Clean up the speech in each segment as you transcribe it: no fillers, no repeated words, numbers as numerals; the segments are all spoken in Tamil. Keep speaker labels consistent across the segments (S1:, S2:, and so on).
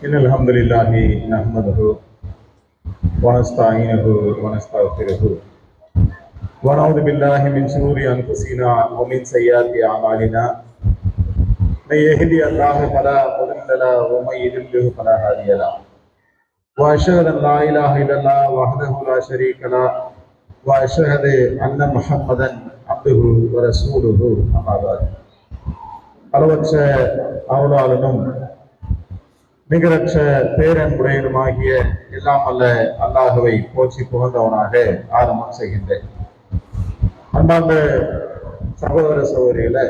S1: إن الحمد لله نحمده ونستعينه ونستغفره ونعوذ بالله من شرور أنفسنا ومن سيئات أعمالنا من يهدي الله فلا مضل له ومن يضلل فلا هادي له وأشهد أن لا إله إلا الله وحده لا شريك له وأشهد أن محمدا عبده ورسوله أما بعد அளவற்ற அருளாளனும் நிகரற்ற பேரன்புடையனுமாகிய எல்லாம் அல்ல அல்லாஹுவை போற்றி புகழ்ந்தவனாக ஆரம்பம் செய்கின்றேன். அன்பார்ந்த சகோதர சகோதரிகளை,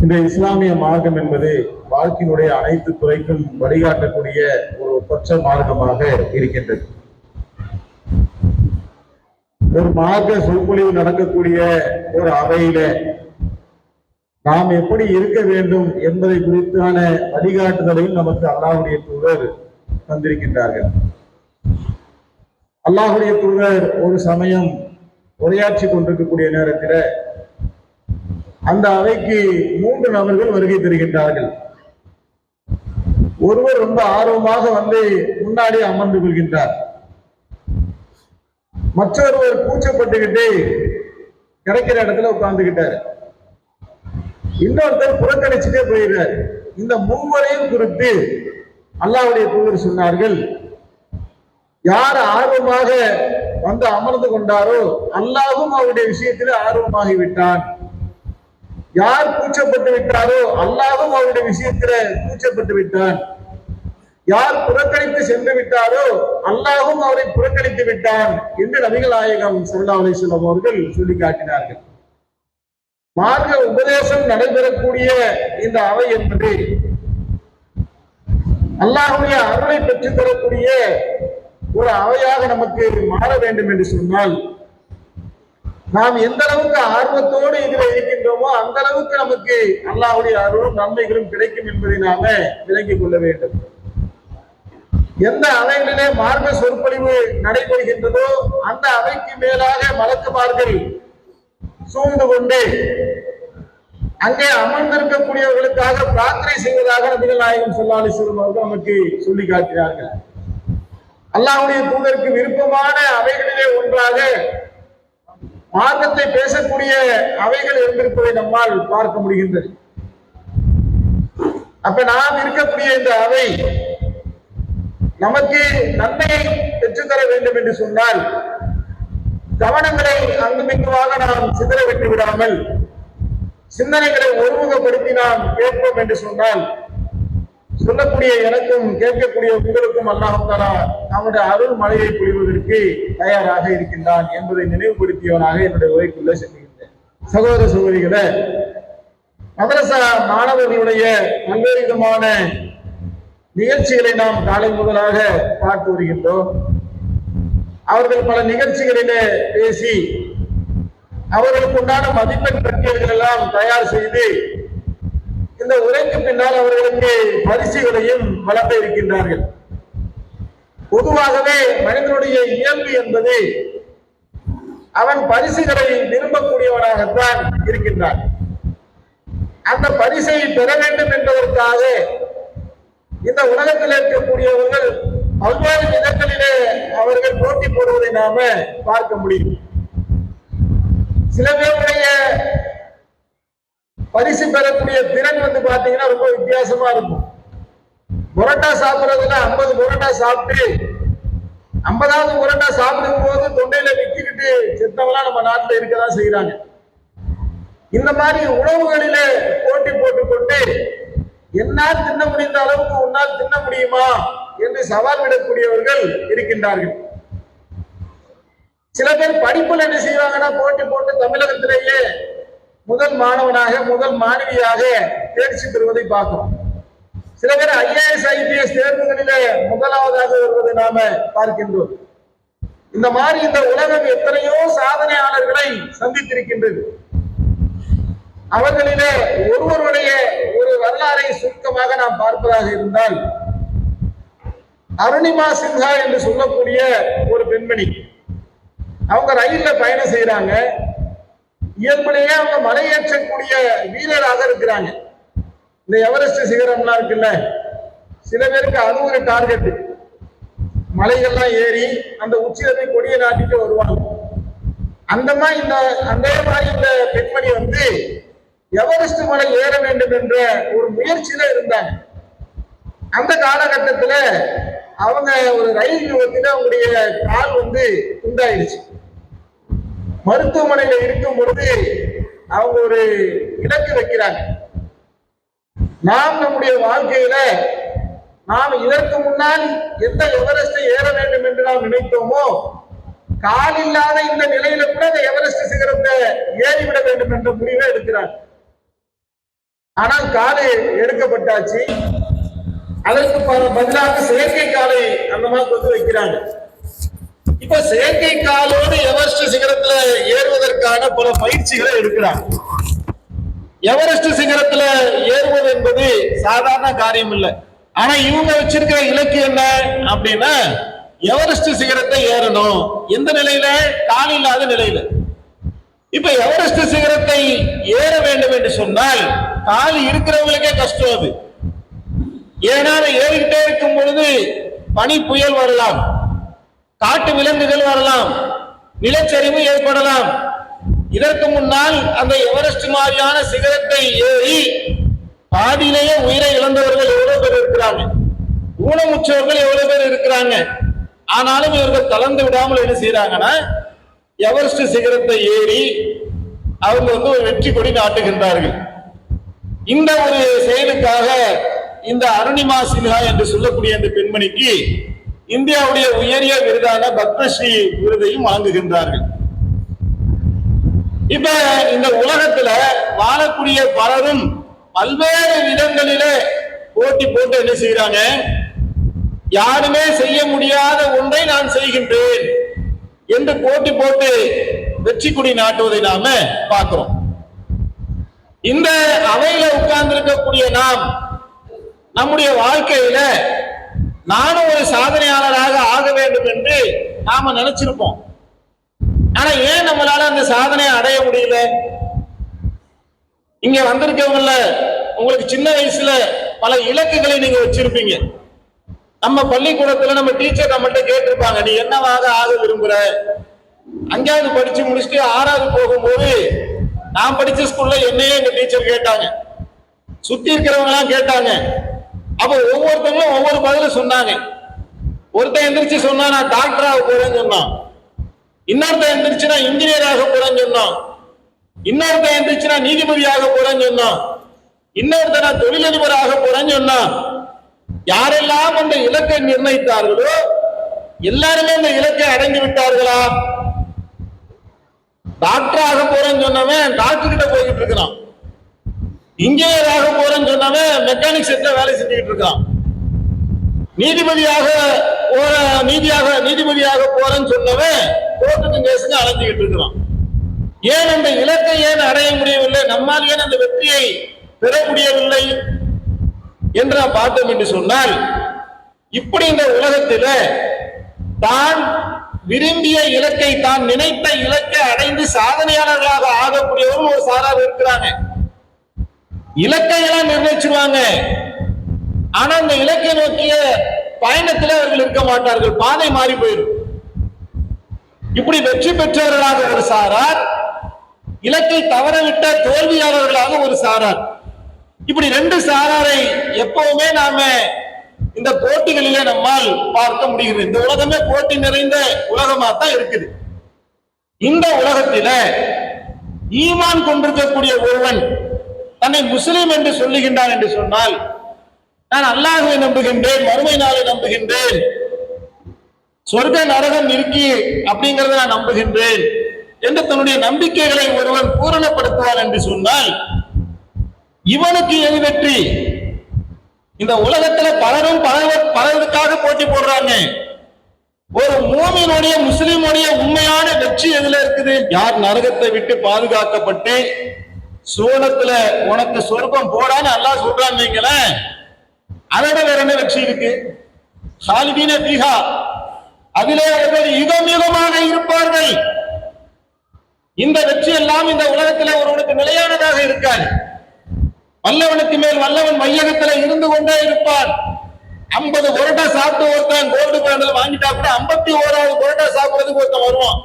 S1: இந்த இஸ்லாமிய மார்க்கம் என்பது வாழ்க்கையினுடைய அனைத்து துறைக்கும் வழிகாட்டக்கூடிய ஒரு ஒப்பற்ற மார்க்கமாக இருக்கின்றது. ஒரு மார்க்க சொற்பொழிவு நடக்கக்கூடிய ஒரு அவையில நாம் எப்படி இருக்க வேண்டும் என்பதை குறித்தான வழிகாட்டுதலையும் நமக்கு அல்லாஹ்வுடைய தூதர் தந்திருக்கின்றார்கள். அல்லாஹ்வுடைய தூதர் ஒரு சமயம் உரையாற்றி கொண்டிருக்கக்கூடிய நேரத்தில் அந்த அவைக்கு 3 நபர்கள் வருகை தருகின்றார்கள். ஒருவர் ரொம்ப ஆர்வமாக வந்து முன்னாடி அமர்ந்து கொள்கின்றார். மற்றொருவர் கூச்சப்பட்டுக்கிட்டு கிடைக்கிற இடத்துல உட்கார்ந்துகிட்டார். இன்னொருத்தர் புறக்கணிச்சுட்டே போயிடுறார். இந்த 3வரையும் குறித்து அல்லாஹ்வுடைய தூதர் சொன்னார்கள், யார் ஆர்வமாக வந்து அமர்ந்து கொண்டாரோ அல்லாஹ்வும் அவருடைய விஷயத்தில் ஆர்வமாகி விட்டான். யார் கூச்சப்பட்டு விட்டாரோ அல்லாஹ்வும் அவருடைய விஷயத்தில் கூச்சப்பட்டு விட்டான். யார் புறக்கணித்து சென்று விட்டாரோ அல்லாஹ்வும் அவரை புறக்கணித்து விட்டான் என்று நபிகள் நாயகம் ஸல்லல்லாஹு அலைஹி வஸல்லம் அவர்கள் சொல்லி காட்டினார்கள். மார்க்க உபதேசம் நடைபெறக்கூடிய இந்த அவை என்பது அல்லாஹ்வுடைய அருளை பெற்றுத் தரக்கூடிய ஒரு அவையாக நமக்கு மாற வேண்டும் என்று சொன்னால், நாம் எந்த அளவுக்கு ஆர்வத்தோடு இதில் இருக்கின்றோமோ அந்த அளவுக்கு நமக்கு அல்லாஹ்வுடைய அருளும் நன்மைகளும் கிடைக்கும் என்பதை நாம விளங்கிக் கொள்ள வேண்டும். எந்த அவைகளிலே மார்க்க சொற்பொழிவு நடைபெறுகின்றதோ அந்த அவைக்கு மேலாக மலக்குமார்கள் சூழ்ந்து கொண்டு அங்கே அமர்ந்திருக்கக்கூடியவர்களுக்காக பிரார்த்தனை செய்வதாக நபிகள் நாயகம் ஸல்லல்லாஹு அலைஹி வஸல்லம் அவர்கள் நமக்கு சொல்லி காட்டினார்கள். அல்லாஹ்வுடைய தூதருக்கு விருப்பமான அவைகளிலே ஒன்றாக மார்க்கத்தை பேசக்கூடிய அவைகள் இருந்திருப்பதை நம்மால் பார்க்க முடிகின்றது. அப்ப நாம் இருக்கக்கூடிய இந்த அவை நமக்கு நன்மையை பெற்றுத்தர வேண்டும் என்று சொன்னால், கவனங்களை அங்குமிங்குமாக நாம் சிதற விட்டு விடாமல் சிந்தனைகளை ஒருமுகப்படுத்தி நாம் கேட்போம் என்று சொன்னால், சொல்லக்கூடிய எனக்கும் கேட்கக்கூடிய உங்களுக்கும் அல்லாஹ் தஆலா நம்முடைய அருள் மழையை பொழிவதற்கு தயாராக இருக்கின்றான் என்பதை நினைவுபடுத்தியவனாக என்னுடைய உரைக்குள்ளே செல்கின்றேன். சகோதர சகோதரிகளே, மதரசா மாணவர்களுடைய பல்வேறு விதமான நிகழ்ச்சிகளை நாம் காலை முதலாக பார்த்து வருகின்றோம். அவர்கள் பல நிகழ்ச்சிகளிலே பேசி அவர்களுக்கு உண்டான மதிப்பெண் பட்டியல்கள் எல்லாம் தயார் செய்து இந்த உரைக்கு பின்னால் அவர்களுக்கு பரிசுகளையும் வழங்க இருக்கின்றார்கள். பொதுவாகவே மனிதனுடைய இயல்பு என்பது அவன் பரிசுகளை விரும்பக்கூடியவனாகத்தான் இருக்கின்றான். அந்த பரிசை பெற வேண்டும் என்பதற்காக இந்த உலகத்தில் இருக்கக்கூடியவர்கள் பல்வேறு விதங்களிலே அவர்கள் போட்டி போடுவதை நாம பார்க்க முடியும். சில பேருடைய பரிசு பெறக்கூடிய திறன் வந்து பாத்தீங்கன்னா ரொம்ப வித்தியாசமா இருக்கும். புரோட்டா சாப்பிடுறதுல 50 புரோட்டா சாப்பிட்டு 50வது புரோட்டா சாப்பிடும் போது தொண்டையில விக்கிக்கிட்டு செத்தவெல்லாம் நம்ம நாட்டில் இருக்கதான் செய்யறாங்க. இந்த மாதிரி உணவுகளிலே போட்டி போட்டுக்கொண்டு என்னால் தின்ன முடிந்த அளவுக்கு உன்னால் தின்ன முடியுமா என்று சவால் விடக்கூடியவர்கள் இருக்கின்றார்கள். சில பேர் படிப்புல என்ன செய்வாங்கன்னா போட்டி போட்டு தமிழகத்திலேயே முதல் மாணவனாக முதல் மாணவியாக தேர்ச்சி பெறுவதை பார்க்கிறோம். சில பேர் IAS IPS தேர்வுகளிலே முதலாவதாக வருவதை நாம பார்க்கின்றோம். இந்த மாதிரி இந்த உலகம் எத்தனையோ சாதனையாளர்களை சந்தித்திருக்கின்றது. அவர்களிலே ஒருவருடைய ஒரு வரலாறை சுருக்கமாக நாம் பார்ப்பதாக இருந்தால், அருணிமா சின்ஹா என்று சொல்லக்கூடிய ஒரு பெண்மணி, அவங்க ரயில்ல பயணம் செய்யறாங்க. இயல்பிலேயே அவங்க மலையேற்றக்கூடிய வீரராக இருக்கிறாங்க. இந்த எவரெஸ்ட் சிகரம்லாம் இருக்குல்ல, சில பேருக்கு அது ஒரு டார்கெட். மலைகள்லாம் ஏறி அந்த உச்சியில போய் கொடியை நாட்டிட்டு வருவாங்க. அந்த மாதிரி இந்த பெண்மணி வந்து எவரெஸ்ட் மலை ஏற வேண்டும் என்ற ஒரு முயற்சியில இருந்தாங்க. அந்த காலகட்டத்தில் அவங்க ஒரு ரயில் விபத்தில் அவங்களுடைய கால் வந்து துண்டாயிடுச்சு. மருத்துவமனையில இருக்கும் பொழுது அவங்க ஒரு இலக்கு வைக்கிறாங்க. நாம் நம்முடைய வாழ்க்கையில நாம் இதற்கு முன்னால் எந்த எவரெஸ்டை ஏற வேண்டும் என்று நாம் நினைத்தோமோ, கால் இல்லாத இந்த நிலையில கூட அந்த எவரெஸ்ட் சிகரத்தை ஏறிவிட வேண்டும் என்ற முடிவை எடுக்கிறார். ஆனால் காலை எடுக்கப்பட்டாச்சு. அதற்கு பதிலாக செயற்கை காலை அந்த மாதிரி கொண்டு வைக்கிறாங்க. இப்ப செயற்கை காலோடு எவரெஸ்ட் சிகரத்துல ஏறுவதற்கான பல பயிற்சிகளை எடுக்கிறாங்க. எவரெஸ்ட் சிகரத்துல ஏறுவது என்பது சாதாரண காரியம் இல்லை. ஆனா இவங்க வச்சிருக்கிற இலக்கு என்ன அப்படின்னா, எவரெஸ்ட் சிகரத்தை ஏறணும். எந்த நிலையில? கால் இல்லாத நிலையில. இப்ப எவரெஸ்ட் சிகரத்தை ஏற வேண்டும் என்று சொன்னால் கால் இருக்கிறவங்களுக்கே கஷ்டம் அது. ஏன்னா ஏறிக்கிட்டே இருக்கும் பொழுது பனி புயல் வரலாம், காட்டு விலங்குகள் வரலாம், நிலச்சரிவு ஏற்படலாம். இதற்கு முன்னால் அந்த எவரெஸ்ட் மாதிரியான சிகரத்தை ஏறி பாதியிலேயே உயிரை இழந்தவர்கள் எவ்வளவு பேர் இருக்கிறாங்க, ஊனமுற்றவர்கள் எவ்வளவு பேர் இருக்கிறாங்க. ஆனாலும் இவர்கள் கலந்து விடாமல் என்ன செய்யறாங்கன்னா, எவரெஸ்ட் சிகரத்தை ஏறி அவங்க வந்து ஒரு வெற்றி கொடி நாட்டுகின்றார்கள். இந்த ஒரு செயலுக்காக இந்த அருணிமா சின்ஹா என்று சொல்லக்கூடிய இந்த பெண்மணிக்கு இந்தியாவுடைய உயரிய விருதான பத்மஸ்ரீ விருதையும் வாங்குகின்றார்கள். இப்ப இந்த உலகத்துல வாழக்கூடிய பலரும் பல்வேறு விதங்களிலே போட்டி போட்டு என்ன செய்யறாங்க, யாருமே செய்ய முடியாத ஒன்றை நான் செய்கின்றேன் என்று போட்டி போட்டு வெற்றி கொடி நாட்டுவதை நாம பார்க்கிறோம். இந்த அவையில உட்கார்ந்து இருக்கக்கூடிய நாம் நம்முடைய வாழ்க்கையில நானும் ஒரு சாதனையாளராக ஆக வேண்டும் என்று நாம நினைச்சிருப்போம். ஆனா ஏன் நம்மளால அந்த சாதனையை அடைய முடியல? இங்க வந்திருக்கவங்கள உங்களுக்கு சின்ன வயசுல பல இலக்குகளை நீங்க வச்சிருப்பீங்க. நம்ம பள்ளிக்கூடத்துல நம்ம டீச்சர் நம்மள்ட்ட கேட்டிருப்பாங்க, நீ என்னவாக ஆக விரும்புற? 5வது படிச்சு முடிச்சுட்டு 6வது போகும்போது நான் படிச்ச ஸ்கூல்ல என்னையே எங்க டீச்சர் கேட்டாங்க, சுத்தி இருக்கிறவங்க எல்லாம் கேட்டாங்க. அப்ப ஒவ்வொருத்தவங்களும் ஒவ்வொரு பதில சொன்னாங்க. ஒருத்தன் எந்திரிச்சு சொன்னா நான் டாக்டராக போறேன்னு சொன்னான், இன்னொருத்தன் எந்திரிச்சு நான் இன்ஜினியராக போறேன்னு சொன்னான், இன்னொருத்தன் எந்திரிச்சு நான் நீதிபதியாக போறேன்னு சொன்னான், இன்னொருத்தன் நான் தொழிலதிபராக போறேன்னு சொன்னான். யாரெல்லாம் அந்த இலக்கை நிர்ணயித்தார்களோ எல்லாருமே அந்த இலக்கை அடைந்து விட்டார்களா? டாக்டராக போறேன்னு சொன்னவன் டாக்டர் கிட்ட போய்கிட்டு இருக்கிறான், இன்ஜினியராக போறேன்னு சொன்னவன் மெக்கானிக் செட்ல வேலை செஞ்சுக்கிட்டு இருக்கான், நீதிபதியாக போறேன்னு சொன்னவன் கோர்ட்டுக்கு கேஸுக்கு அலைஞ்சுக்கிட்டு இருக்கிறான். ஏன் அந்த இலக்கை ஏன் அடைய முடியவில்லை, நம்மால் ஏன் அந்த வெற்றியை பெற முடியவில்லை என்று நாம் பார்த்தோம் என்று சொன்னால், இப்படி இந்த உலகத்தில தான் விரும்பிய இலக்கை, தான் நினைத்த இலக்கை அடைந்து சாதனையாளர்களாக ஆகக்கூடியவர்கள் ஒரு சாரார் இருக்கிறாங்க. இலக்கை எல்லாம் நிர்ணயிச்சிருவாங்க, ஆனா அந்த இலக்கை நோக்கிய பயணத்தில் அவர்கள் இருக்க மாட்டார்கள், பாதை மாறி போயிடும். இப்படி வெற்றி பெற்றவர்களாக ஒரு சாரார், இலக்கை தவறவிட்ட தோல்வியாளர்களாக ஒரு சாரார். இப்படி 2 சாராரை எப்பவுமே நாம இந்த போட்டிகளிலே நம்மால் பார்க்க முடிகிறது. இந்த உலகமே போட்டி நிறைந்த உலகமா தான் இருக்குது. இந்த உலகத்தில ஈமான் கொண்டிருக்கக்கூடிய ஒருவன் தன்னை முஸ்லிம் என்று சொல்லுகின்றான் என்று சொன்னால், நான் அல்லாஹ்வை நம்புகின்றேன், மறுமை நாளை நம்புகின்றேன், சொர்க்க நரகம் இருக்கி அப்படிங்கறத நான் நம்புகின்றேன் என்று தன்னுடைய நம்பிக்கைகளை ஒருவன் பூரணப்படுத்துவான் என்று சொன்னால், இவனுக்கு எது வெற்றி? இந்த உலகத்துல பலரும் பலருக்காக போட்டி போடுறாங்க. ஒரு மூமினுடைய, முஸ்லிமுடைய உண்மையான வெற்றி எதுல இருக்குது? யார் நரகத்தை விட்டு பாதுகாக்கப்பட்டு சூழத்துல உனக்கு சொர்க்கம் போடான்னு அல்லாஹ் சொல்றான்னு வைங்களேன், அதோட வேற என்ன வெற்றி இருக்கு? ஹாலிதீன ஃபீஹா, அதிலே அவர்கள் யுகம் யுகமாக இருப்பார்கள். இந்த வெற்றி எல்லாம் இந்த உலகத்துல ஒருவனுக்கு நிலையானதாக இருக்காது. வல்லவனுக்கு மேல் வல்லவன் மையகத்தில் இருந்து கொண்டே இருப்பான். 50 பரோட்டா சாப்பிட்டு ஒருத்தன் கோல்டு மெடல் வாங்கிட்டா கூட 51வது பரோட்டா சாப்பிடுறதுக்கு ஒருத்தன் வருவான்.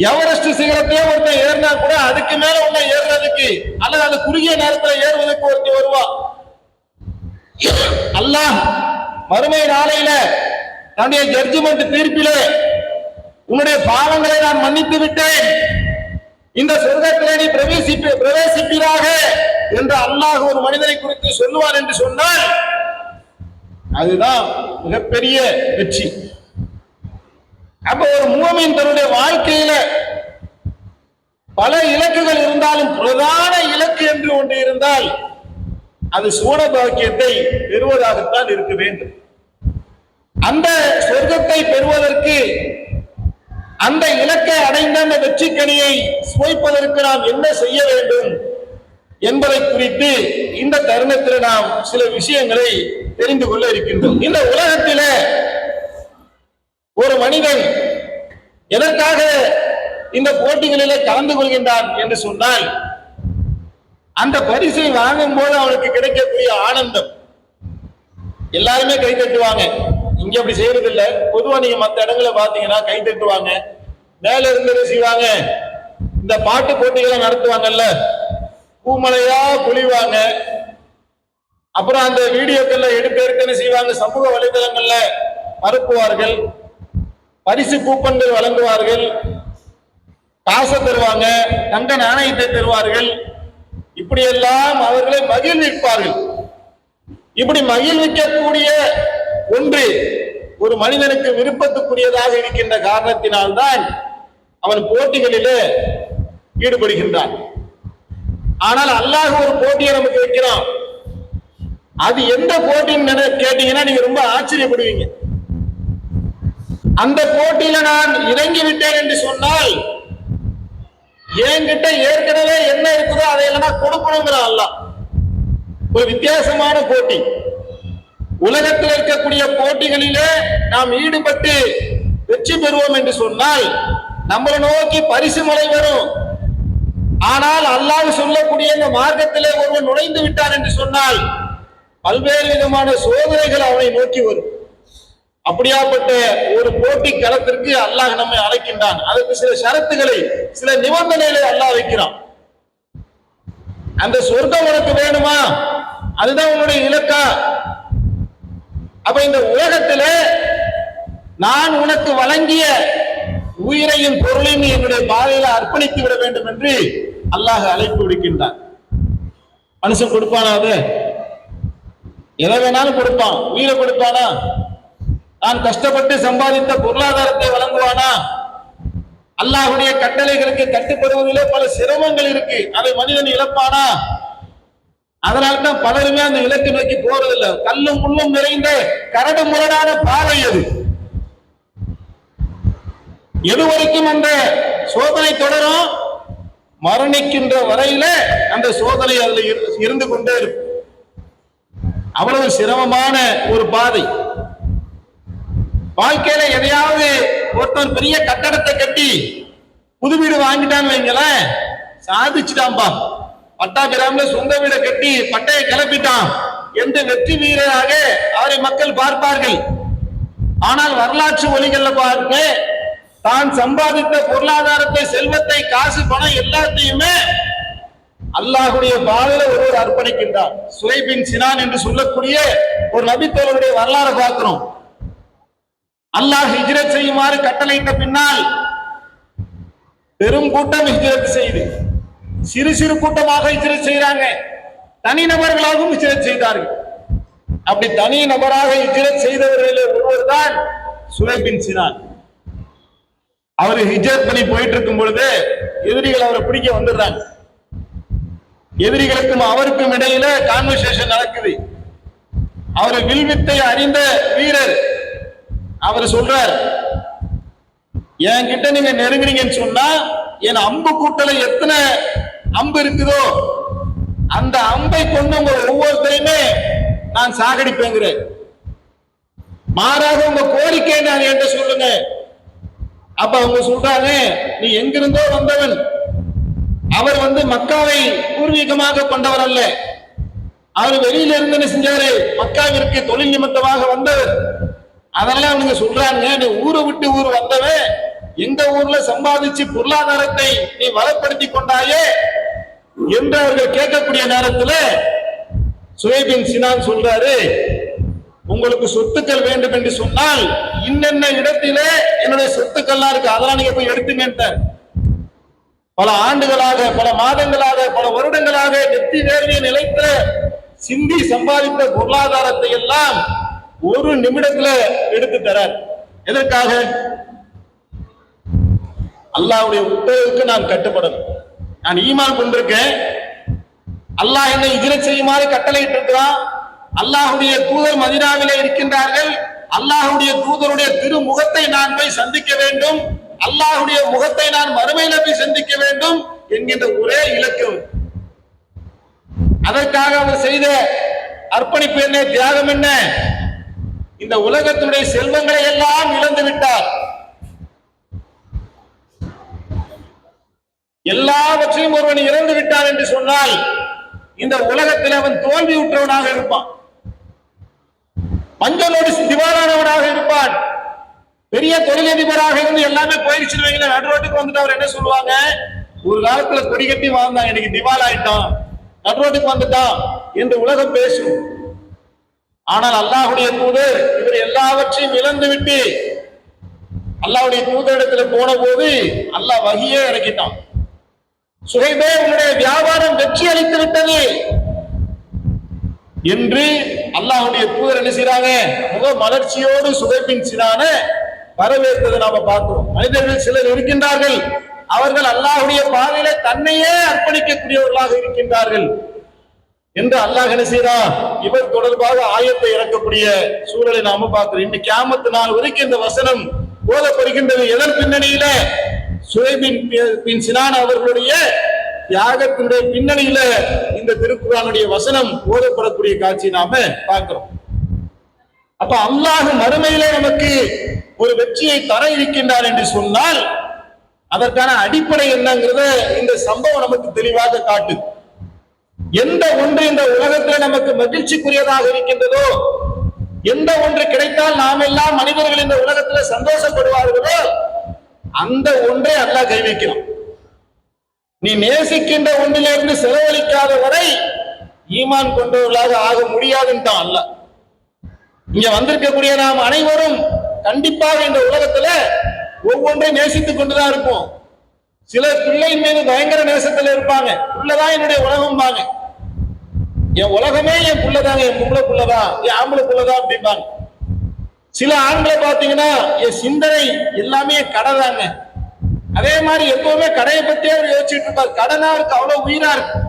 S1: எவரெஸ்ட் சிகரத்தையே ஒருத்தன் ஏறினா கூட அதுக்கு மேல ஒண்ணு ஏறுறதுக்கு அல்லது அந்த குறுகிய நேரத்தில் ஏறுவதற்கு ஒருத்தன் வருவான். அல்லாஹ் மறுமை நாளையில தன்னுடைய ஜட்ஜ்மெண்ட் தீர்ப்பிலே உன்னுடைய பாவங்களை நான் மன்னித்து விட்டேன், இந்த சொர்க்கத்திலே நீ பிரவேசிப்பீராக என்று அல்லாஹ் ஒரு மனிதனை குறித்து சொல்லுவார் என்று சொன்னால் அதுதான் மிகப்பெரிய வெற்றி. அப்ப ஒரு மூமின் தன்னுடைய வாழ்க்கையில பல இலக்குகள் இருந்தாலும் பிரதான இலக்கு என்று ஒன்று இருந்தால் அது சுவன பாக்கியத்தை பெறுவதாகத்தான் இருக்க வேண்டும். அந்த சொர்க்கத்தை பெறுவதற்கு அந்த இலக்கை அடைந்த அந்த வெற்றி கனியை சுவைப்பதற்கு நாம் என்ன செய்ய வேண்டும் என்பதை குறித்து இந்த தருணத்தில் நாம் சில விஷயங்களை தெரிந்து கொள்ள இருக்கின்றோம். இந்த உலகத்தில ஒரு மனிதன் எதற்காக இந்த போட்டிகளிலே கலந்து கொள்கின்றான் என்று சொன்னால் அந்த பரிசை வாங்கும் போது அவனுக்கு கிடைக்கக்கூடிய ஆனந்தம். எல்லாருமே கை தட்டுவாங்க, இங்க அப்படி செய்யறது இல்ல. பொதுவா நீங்க மற்ற இடங்களை பாத்தீங்கன்னா கை தட்டுவாங்க, மேல இருந்து செய்வாங்க. இந்த பாட்டு போட்டிகளை நடத்துவாங்கல்ல, பூமலையா பொழிவாங்க. அப்புறம் அந்த வீடியோக்கள்ல எடுக்க செய்வாங்க, சமூக வலைதளங்கள்ல பரப்புவார்கள், பரிசு கூப்பன்கள் வழங்குவார்கள், காசை தருவாங்க, தங்க நாணயத்தை தருவார்கள். இப்படியெல்லாம் அவர்களை மகிழ்விப்பார்கள். இப்படி மகிழ்விக்கக்கூடிய ஒன்று ஒரு மனிதனுக்கு விருப்பத்துக்குரியதாக இருக்கின்ற காரணத்தினால்தான் அவன் போட்டிகளிலே ஈடுபடுகின்றான். ஆனால் அல்லாஹ் ஒரு போட்டியை நமக்கு வைக்கிறான். அது எந்த போட்டின்னு கேட்டீங்கன்னா நீங்க ரொம்ப ஆச்சரியப்படுவீங்க. அந்த போட்டியில நான் இறங்கி விட்டேன் என்று சொன்னால் என்கிட்ட ஏற்கனவே என்ன இருக்குதோ அதையெல்லாம் கொடுக்கணுங்கிற அல்லாஹ். ஒரு வித்தியாசமான போட்டி. உலகத்தில் இருக்கக்கூடிய போட்டிகளிலே நாம் ஈடுபட்டு வெற்றி பெறுவோம் என்று சொன்னால் நம்மளை நோக்கி பரிசு மழை வரும். ஆனால் அல்லாஹ் சொல்லக்கூடிய இந்த மார்க்கத்திலே ஒருவன் நுழைந்து விட்டான் என்று சொன்னால் பல்வேறு விதமான சோதனைகள் அவனை நோக்கி வரும். அப்படியாப்பட்ட ஒரு போட்டி களத்திற்கு அல்லாஹ் நம்மை அழைக்கின்றான். அதற்கு சில ஷரத்துகளை, சில நிபந்தனைகளை அல்லாஹ் வைக்கிறான். அந்த சொர்க்கம் உனக்கு வேணுமா? அதுதான் உன்னுடைய இலக்கா? அப்ப இந்த உலகத்துல நான் உனக்கு வழங்கிய உயிரையும் பொருளையும் என்னுடைய பாதையில அர்ப்பணித்து விட வேண்டும் என்று அல்லாஹ் அழைப்பு விடுக்கின்றான். மனுஷன் கொடுப்பானா? அது எதை வேணாலும் கொடுப்பான். உயிரை கொடுப்பானா? நான் கஷ்டப்பட்டு சம்பாதித்த பொருளாதாரத்தை வழங்குவானா? அல்லாஹ்வுடைய கட்டளைகளுக்கு கட்டுப்படுவதிலே பல சிரமங்கள் இருக்கு, அதை மனிதன் இழப்பானா? அதனால்தான் பலருமே அந்த இலக்கு நோக்கி போறதில்லை. கல்லும் முள்ளும் நிறைந்த கரடு முரடான பாதை அது. எது வரைக்கும் அந்த சோதனை தொடரும்? மரணிக்கின்ற வரையில அந்த சோதனை அதுல இருந்து கொண்டே இருக்கும். அவ்வளவு சிரமமான ஒரு பாதை. வாழ்க்கையில எதையாவது ஒருத்தன் பெரிய கட்டடத்தை கட்டி புது வீடு வாங்கிட்டான்னு வைங்களேன், சாதிச்சுட்டான்பா, பட்டாபிராம்ல சொந்த வீடை கட்டி பட்டையை கிளப்பிட்டான் என்று வெற்றி வீரராக அவரை மக்கள் பார்ப்பார்கள். ஆனால் வரலாற்று ஒலிகள்ல பாருங்க, தான் சம்பாதித்த பொருளாதாரத்தை, செல்வத்தை, காசு, பணம் எல்லாத்தையுமே அல்லாஹ்வுடைய பாதையில ஒருவர் அர்ப்பணிக்கின்றார். சுஹைப் பின் சினான் என்று சொல்லக்கூடிய ஒரு நபித்தோழருடைய வரலாறு பார்க்கிறோம். அல்லாஹ் ஹிஜ்ரத் செய்யுமாறு கட்டளையிட்ட பின்னால் பெரும் கூட்டம் ஹிஜ்ரத் செய்து, சிறு சிறு கூட்டமாக ஹிஜ்ரத் செய்யறாங்க, தனிநபர்களாகவும் ஹிஜ்ரத் செய்தார்கள். அப்படி தனி நபராக ஹிஜ்ரத் செய்தவர்களில் ஒருவர் தான் சுஹைப் பின் சினான். அவர் ஹிஜ்ரத் பண்ணி போயிட்டு இருக்கும் பொழுது எதிரிகள் அவரை பிடிக்க வந்துடுறாங்க. எதிரிகளுக்கும் அவருக்கும் இடையில கான்வர்சேஷன் நடக்குது. அவர் வில்வித்தை அறிந்த வீரர். அவர் சொல்றார், என்கிட்ட நீங்க நெருங்குறீங்கன்னு சொன்னா என் அம்பு கூட்டல எத்தனை அம்பு இருக்குதோ அந்த அம்பை கொண்டு உங்க ஒவ்வொருத்தரையுமே நான் சாகடிப்பேங்கிறேன். மாறாக உங்க கோரிக்கை நான் என்கிட்ட சொல்லுங்க. அப்ப அவங்க சொல்றாங்க, நீ எங்கிருந்தோ வந்தவன். அவர் மக்காவை பூர்வீகமாக கொண்டவர் அல்ல. அவர் வெளியில இருந்து என்ன செஞ்சாரு, மக்காவிற்கு தொழில் நிமித்தமாக வந்தவர். அதனால அவனுங்க சொல்றாங்க, நீ ஊரை விட்டு ஊர் வந்தவன், எங்க ஊர்ல சம்பாதிச்சு பொருளாதாரத்தை நீ வளப்படுத்தி கொண்டாயே என்று அவர்கள் கேட்கக்கூடிய நேரத்துல சுஹைப் பின் சினான் சொல்றாரு, உங்களுக்கு சொத்துக்கள் வேண்டும் என்று சொன்னால் இன்னென்ன இடத்திலே என்னுடைய சொத்துக்கள்லாம் இருக்கு, அதெல்லாம் நீங்க போய் எடுத்துங்கன்ட்டார். பல ஆண்டுகளாக, பல மாதங்களாக, பல வருடங்களாக நெத்தி வேர்வையை நிலைத்த சிந்தி சம்பாதித்த பொருளாதாரத்தை எல்லாம் ஒரு நிமிடத்துல எடுத்து தரார். எதற்காக? அல்லாஹ்வுடைய உத்தரவுக்கு நான் கட்டுப்படணும். நான் ஈமான் கொண்டிருக்கேன், அல்லாஹ் என்னை ஹிஜ்ரத் செய்யுமாறு கட்டளையிட்டு இருக்கிறான், அல்லாஹ்வுடைய தூதர் மதீனாவிலே இருக்கின்றார்கள், அல்லாஹ்வுடைய தூதருடைய திருமுகத்தை நான் போய் சந்திக்க வேண்டும், அல்லாஹ்வுடைய முகத்தை நான் மறுமையில போய் சந்திக்க வேண்டும் என்கின்ற ஒரே இலக்கு. அதற்காக அவர் செய்த அர்ப்பணிப்பு என்ன, தியாகம் என்ன? இந்த உலகத்தினுடைய செல்வங்களை எல்லாம் இழந்து விட்டார். எல்லாவற்றையும் ஒருவன் இறந்து விட்டான் என்று சொன்னால் இந்த உலகத்தில் அவன் தோல்வி உற்றவனாக இருப்பான், பஞ்சலோடு திவாலானவனாக இருப்பான். பெரிய தொழிலதிபராக இருந்து எல்லாமே போயிடுச்சு வைங்களேன், நடுரோட்டுக்கு வந்துட்டு அவர் என்ன சொல்லுவாங்க, ஒரு காலத்துல கொடி கட்டி வாழ்ந்தான், எனக்கு திவால் ஆயிட்டான், நடுரோட்டுக்கு வந்துட்டான் என்று உலகம் பேசும். ஆனால் அல்லாஹ்வுடைய தூதர் இவர் எல்லாவற்றையும் இழந்து விட்டு அல்லாஹ்வுடைய தூதரிடத்துல போன போது அல்லாஹ் வஹியே இறக்கிட்டான். சுஹைபே, உன்னுடைய வியாபாரம் வெற்றி அளித்து விட்டது என்று அல்லாஹ்வுடைய தூதர் என்ன செய்றாங்க, முக மலர்ச்சியோடு சுஹைப் பின் சினான வரவேற்பதை நாம பார்க்கிறோம். மனிதர்கள் சிலர் இருக்கின்றார்கள், அவர்கள் அல்லாஹ்வுடைய பாதையில தன்னையே அர்ப்பணிக்கக்கூடியவர்களாக இருக்கின்றார்கள் என்று அல்லாஹ் என்ன செய்றான், இவர் தொடர்பாக ஆயத்தை இறக்கக்கூடிய சூழலை நாம பார்க்கிறோம். இந்த கியாமத் நாள் வரைக்கும் இந்த வசனம் ஓதப்படுகின்றது. எதன் பின்னணியில? சுஹைப் பின் சினான் அவர்களுடைய தியாகத்தினுடைய பின்னணியில இந்த திருக்குர்ஆனுடைய வசனம் ஓதப்படக்கூடிய காட்சி நாம பார்க்கிறோம். அப்ப அல்லாஹ் மறுமையில நமக்கு ஒரு வெற்றியை தர இருக்கின்றார் என்று சொன்னால் அதற்கான அடிப்படை என்னங்கிறத இந்த சம்பவம் நமக்கு தெளிவாக காட்டுது. எந்த ஒன்று இந்த உலகத்தில் நமக்கு மகிழ்ச்சிக்குரியதாக இருக்கின்றதோ, எந்த ஒன்று கிடைத்தால் நாம் எல்லாம் மனிதர்கள் இந்த உலகத்தில் சந்தோஷப்படுவார்களோ அந்த ஒன்றை அல்லாஹ் கை வைக்கிறான். நீ நேசிக்கின்ற ஒன்றிலிருந்து செலவழிக்காத வரை ஈமான் கொண்டவர்களாக ஆக முடியாதுன்றான் அல்லாஹ். இங்க வந்திருக்கக்கூடிய நாம் அனைவரும் கண்டிப்பாக இந்த உலகத்துல ஒவ்வொன்றை நேசித்துக் கொண்டுதான் இருப்போம். சிலர் பிள்ளையின் மீது பயங்கர நேசத்துல இருப்பாங்க, புள்ளதான் என்னுடைய உலகம் பாங்க, என் உலகமே என் புள்ளதாங்க, என் பொம்பளை புள்ளதான், என் ஆம்பளை புள்ளதான் அப்படிம்பாங்க. சில ஆண்களை பாத்தீங்கன்னா என் சிந்தனை எல்லாமே கடை தாங்க. அதே மாதிரி எப்பவுமே கடையை பத்தியே அவர் யோசிச்சுட்டு இருப்பார். கடனா இருக்கு, அவ்வளவு உயிரா இருக்கு,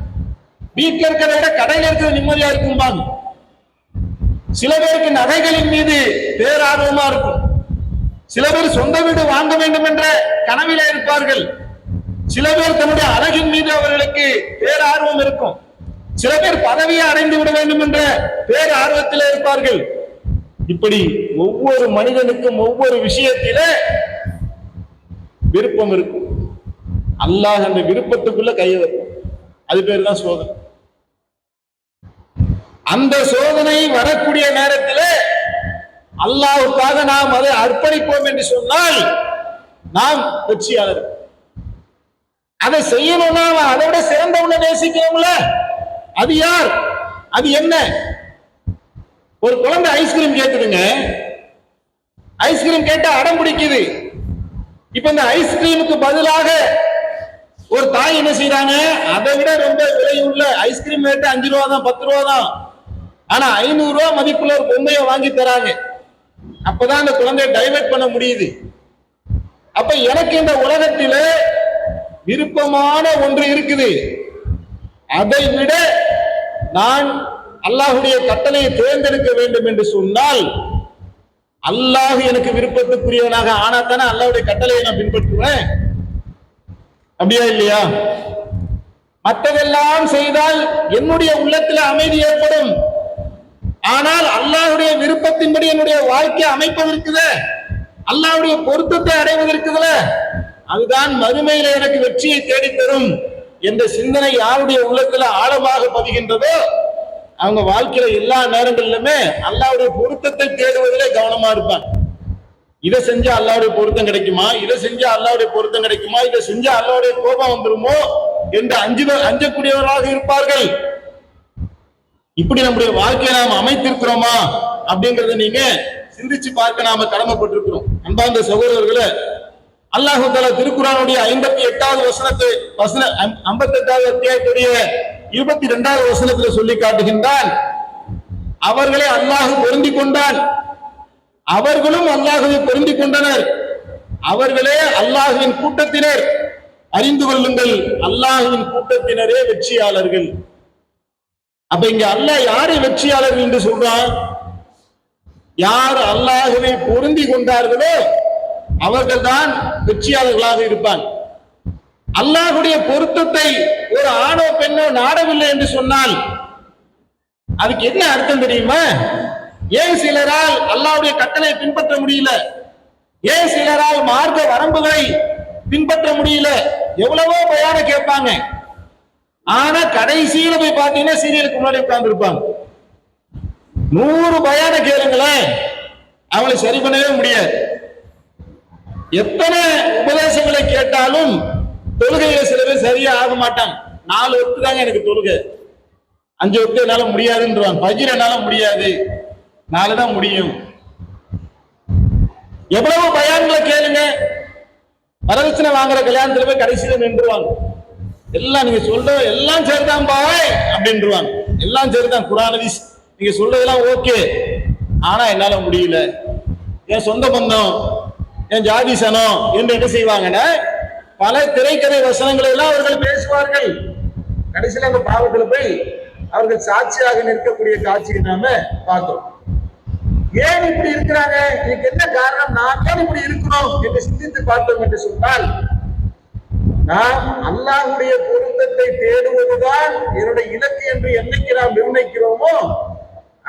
S1: வீட்டுல இருக்கிறத விட கடையில இருக்கிற நிம்மதியா இருக்கும்பாங்க. சில பேருக்கு நகைகளின் மீது பேரார்வமா இருக்கும், சில பேர் சொந்த வீடு வாங்க வேண்டும் என்ற கனவிலே இருப்பார்கள், சில பேர் தன்னுடைய அழகின் மீது அவர்களுக்கு பேரார்வம் இருக்கும், சில பேர் பதவியை அடைந்து விட வேண்டும் என்ற பேரார்வத்தில் இருப்பார்கள். இப்படி ஒவ்வொரு மனிதனுக்கும் ஒவ்வொரு விஷயத்தில விருப்பம் இருக்கும். அல்லாஹ் அந்த விருப்பத்துக்குள்ள கையை வைக்கும், அது பேர் தான் சோதனை. அந்த சோதனை வரக்கூடிய நேரத்தில் அல்லாஹ்வுக்காக நாம் அதை அர்ப்பணிப்போம் என்று சொன்னால் நாம் வெற்றியாளர். அதை செய்யணும்னா அதை விட சிறந்தவனை நேசிக்கிறோம்ல, அது யார்? அது என்ன? ஒரு குழந்தை ஐஸ்கிரீம் கேக்குதுங்க, ஐஸ்கிரீம் கேட்டா அடம் பிடிக்குது. இப்ப இந்த ஐஸ்கிரீமுக்கு பதிலாக ஒரு தாய் என்ன செய்யறாங்க, அதை விட ரொம்ப விலையுள்ள ஐஸ்கிரீம் ரேட்டு 5 ரூபா தான், 10 ரூபா தான், ஆனா 500 ரூபா மதிப்புள்ள ஒரு பொம்மையை வாங்கி தராங்க. அப்பதான் அந்த குழந்தையை டைவர்ட் பண்ண முடியுது. அப்ப எனக்கு இந்த உலகத்தில விருப்பமான ஒன்று இருக்குது, அதை விட நான் அல்லாஹ்வுடைய கட்டளையை தேர்ந்தெடுக்க வேண்டும் என்று சொன்னால் அல்லாஹ் எனக்கு விருப்பத்துக்குரியவனாக ஆனா தானே அல்லாஹ்வுடைய கட்டளையை நான் பின்பற்றுவேன். அப்படியா இல்லையா? மற்றதெல்லாம் செய்தால் என்னுடைய உள்ளத்தில் அமைதி ஏற்படும், ஆனால் அல்லாஹ்வுடைய விருப்பத்தின்படி என்னுடைய வாழ்க்கையை அமைப்பதற்குத, அல்லாஹ்வுடைய பொருத்தத்தை அடைவதற்குதுல, அதுதான் மறுமையில எனக்கு வெற்றியை தேடித்தரும் என்ற சிந்தனை யாருடைய உள்ளத்துல ஆழமாக பதிகின்றதோ அவங்க வாழ்க்கையில எல்லா நேரங்களிலுமே அல்லாஹ்வுடைய பொருத்தத்தை தேடுவதிலே கவனமா இருப்பாங்க. இதை செஞ்சா அல்லாஹ்வுடைய பொருத்தம் கிடைக்குமா, இதை செஞ்சா அல்லாஹ்வுடைய பொருத்தம் கிடைக்குமா, இதை செஞ்சா அல்லாஹ்வுடைய கோபம் வந்துருமோ என்று அஞ்சக்கூடியவர்களாக இருப்பார்கள். இப்படி நம்முடைய வாழ்க்கையை நாம் அமைத்திருக்கிறோமா அப்படிங்கறத நீங்க சிந்திச்சு பார்க்க நாம கடமைப்பட்டிருக்கிறோம். அன்பார்ந்த சகோதரர்களே, அல்லாஹ் தஆலா திருக்குர்ஆனுடைய 58வது வசனத்தை 58வது அத்தியாயத்துடைய 22வது வசனத்துல சொல்லி காட்டுகின்றான், அவர்களை அல்லாஹ் பொருந்திக் கொண்டான், அவர்களும் அல்லாஹ்வை பொருந்திக் கொண்டனர், அவர்களே அல்லாஹ்வின் கூட்டத்தினர், அறிந்து கொள்ளுங்கள் அல்லாஹ்வின் கூட்டத்தினரே வெற்றியாளர்கள். அப்ப இங்க அல்லாஹ் யாரை வெற்றியாளர்கள் என்று சொல்றான்? யார் அல்லாஹ்வை பொருந்தி கொண்டார்களோ அவர்கள் தான் வெற்றியாளர்களாக இருப்பான். அல்லாஹ்வுடைய பொருத்தத்தை ஒரு ஆணோ பெண்ணோ நாடவில்லை என்று சொன்னால் அதுக்கு என்ன அர்த்தம் தெரியுமா? ஏன் சிலரால் அல்லாஹ்வுடைய கட்டளை பின்பற்ற முடியல, ஏன் சிலரால் மார்க்க வரம்புகளை பின்பற்ற முடியல, எவ்வளவோ பயான கேட்பாங்க, ஆனா கடைசியில போய் பார்த்தீங்கன்னா சீரியலுக்கு முன்னாடி உட்கார்ந்து இருப்பாங்க. 100 பயான கேளுங்களேன், அவங்களை சரி பண்ணவே முடியாது. எத்தனை உபதேசங்களை கேட்டாலும் தொழுகையில சில பேர் சரியா ஆக மாட்டாங்க. 4 வக்து தாங்க எனக்கு தொழுகை, 5 வக்து என்னால முடியாதுன்றாங்க, ஃபஜ்ர் என்னால முடியாது, 4 தான் முடியும். எவ்வளவு பயான்களை கேளுங்க, வரதட்சணை வாங்குற கல்யாணத்துல போய் கடைசியில நின்றுவாங்க. எல்லாம் நீங்க சொல்ற எல்லாம் சரிதான் பாய் அப்படின்றாங்க, எல்லாம் சரிதான், குர்ஆன் ஹதீஸ் நீங்க சொல்றதெல்லாம் ஓகே, ஆனா என்னால முடியல, என் சொந்த பந்தம், என் ஜாதி சனம் என்று என்ன செய்வாங்கன்னா பல திரைக்கதை வசனங்களை எல்லாம் அவர்கள் பேசுவார்கள். கடைசியில அந்த பாவத்துல போய் அவர்கள் சாட்சியாக நிற்கக்கூடிய காட்சியை நாம பார்த்தோம். ஏன் இப்படி இருக்கிறாங்க, இதுக்கு என்ன காரணம், நான் ஏன் இப்படி இருக்கிறோம் என்று சிந்தித்து பார்த்தோம் என்று சொன்னால், நாம் அல்லாஹ்வுடைய பொருத்தத்தை தேடுவதுதான் என்னுடைய இலக்கு என்று என்னைக்கு நாம் நிர்ணயிக்கிறோமோ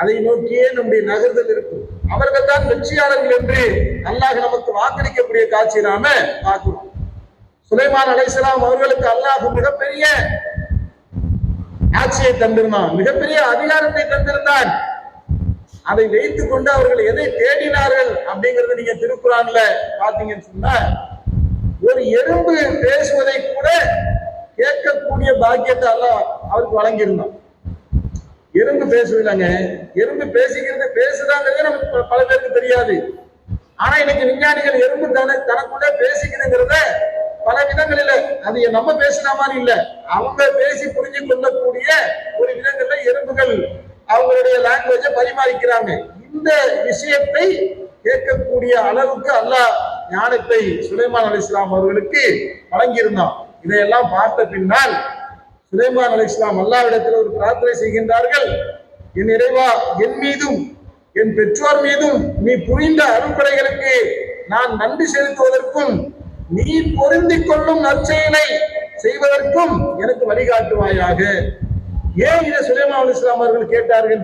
S1: அதை நோக்கியே நம்முடைய நகர்தல் இருக்கும். அவர்கள் தான் வெற்றியாளர்கள் என்று அல்லாஹ் நமக்கு வாக்களிக்கக்கூடிய காட்சி நாம பார்க்கிறோம். சுலைமான் அலைஹிஸ்ஸலாம் அவர்களுக்கு அல்லாஹ் மிகப்பெரிய ஆட்சியை தந்திருந்தான், மிகப்பெரிய அதிகாரத்தை தந்திருந்தான். அதை வைத்துக் கொண்டு அவர்கள் எதை தேடினார்கள் அப்படிங்கறத நீங்க திருக்குர்ஆன்ல பாத்தீங்கன்னு சொன்னா, ஒரு எறும்பு பேசுவதை கூட கேட்கக்கூடிய பாக்கியத்தை அல்லாஹ் அவருக்கு வழங்கியிருந்தான். எறும்பு பேசுவதில்லைங்க, எறும்பு பேசுதாங்கிறது நமக்கு பல பேருக்கு தெரியாது. ஆனா இன்னைக்கு விஞ்ஞானிகள் எறும்பு தனக்குள்ள பேசிக்கிறதுங்கிறத பல விதங்களில், அது நம்ம பேசின மாதிரி இல்ல, அவங்க பேசி புரிஞ்சு கொள்ளக்கூடிய ஒரு விதங்கள்ல எறும்புகள் அவங்களுடைய லாங்குவேஜை பரிமாறிக்கிறாங்க. இந்த விஷயத்தை கேட்கக்கூடிய அளவுக்கு அல்லாஹ் ஞானத்தை சுலைமான் அலைஹிஸ்ஸலாம் அவர்களுக்கு வழங்கியிருந்தான். இதையெல்லாம் பார்த்த பின்னால் சுலைமான் அலைஹிஸ்ஸலாம் அல்லாஹ்விடத்தில் ஒரு பிரார்த்தனை செய்கின்றார்கள், என் இறைவா, என் மீதும் என் பெற்றோர் மீதும் நீ புரிந்த அருள்படைகளுக்கு நான் நன்றி செலுத்துவதற்கும் நீ பொருந்திக் கொள்ளும் நற்செயலை செய்வதற்கும் எனக்கு வழிகாட்டுவாயாக. ஏன் இதை சுலைமான் அலைஹிஸ்ஸலாம் அவர்கள் கேட்டார்கள்?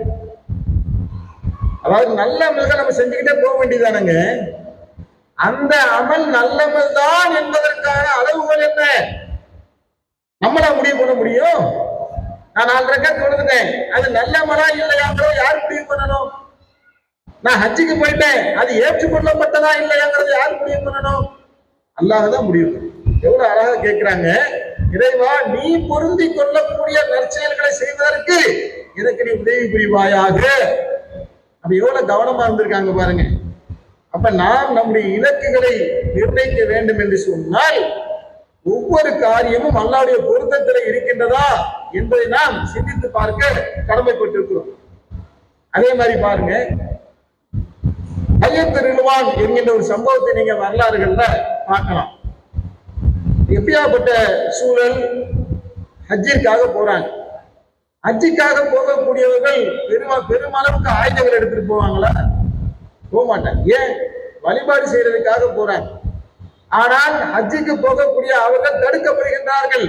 S1: அதாவது நல்ல அமல்கள் நம்ம செஞ்சுக்கிட்டே போக வேண்டியதானங்க, அந்த அமல் நல்லமல் தான் என்பதற்கான அளவுகள் என்ன நம்மளா முடிவு பண்ண முடியும்? நான் 4 ரக்காத் தொழுதுட்டேன், அது நல்ல அமலா இல்லையாங்கிறத யார் முடிவு பண்ணணும்? நான் ஹஜ்ஜுக்கு போயிட்டேன், அது ஏற்றுக்கொள்ளப்பட்டதா இல்லையாங்கிறத யார் முடிவு பண்ணணும்? அல்லாஹ் தான் முடிவு பண்ணணும். எவ்வளவு அழகா கேட்கிறாங்க, இறைவா நீ பொருந்தி கொள்ளக்கூடிய நற்செயல்களை செய்வதற்கு எனக்கு நீ உதவி புரிவாயாக. அப்ப எவ்வளவு கவனமா இருந்திருக்காங்க பாருங்க. அப்ப நாம் நம்முடைய இலக்குகளை நிர்ணயிக்க வேண்டும் என்று சொன்னால் ஒவ்வொரு காரியமும் அல்லாஹ்வுடைய பொருத்தத்தில் இருக்கின்றதா என்பதை நாம் சிந்தித்து பார்க்க கடமைப்பட்டிருக்கிறோம். அதே மாதிரி பாருங்க, ஹஜ்ஜத் ரில்வான் என்கின்ற ஒரு சம்பவத்தை நீங்க வரலாறுகள்ல பார்க்கலாம். எப்படியாப்பட்ட சூழல், ஹஜ்ஜிற்காக போறாங்க. ஹஜ்ஜிக்காக போகக்கூடியவர்கள் பெருமளவுக்கு ஆயுதங்கள் எடுத்துட்டு போவாங்களா? போக மாட்டாங்க. ஏன்? வழிபாடு செய்யறதுக்காக போறாங்க. ஆனால் ஹஜ்ஜிக்கு போகக்கூடிய அவர்கள் தடுக்கப்படுகின்றார்கள்.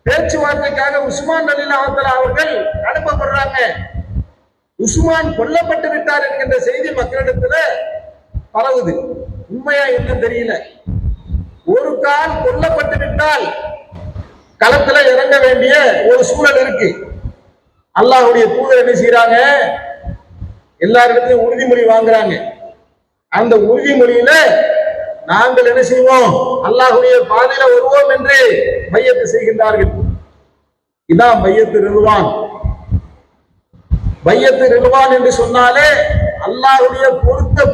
S1: பேச்சுவார்த்தைக்காக உஸ்மான் ரலியல்லாஹு அன்ஹு அவர்கள் அனுப்பப்படுறாங்க. உஸ்மான் கொல்லப்பட்டு விட்டார் என்கின்ற செய்தி மக்களிடத்துல பரவுது. உண்மையா என்ன தெரியல. ஒரு கால் கொல்லப்பட்டு விட்டால் களத்துல இறங்க வேண்டிய ஒரு சூழல் இருக்கு. அல்லாஹ்வுடைய தூதர் என்ன செய்யறாங்க? எல்லாரிடத்தையும் உறுதிமொழி வாங்குறாங்க. அந்த உறுதிமொழியில நாங்கள் என்ன செய்வோம்? அல்லாஹ்வுடைய பாதையில வருவோம் என்று பையத்து செய்கின்றார்கள். இதான் பையத்து ரிதுவான். பையத்து ரிதுவான் என்று சொன்னாலே அல்லாஹ்வுடைய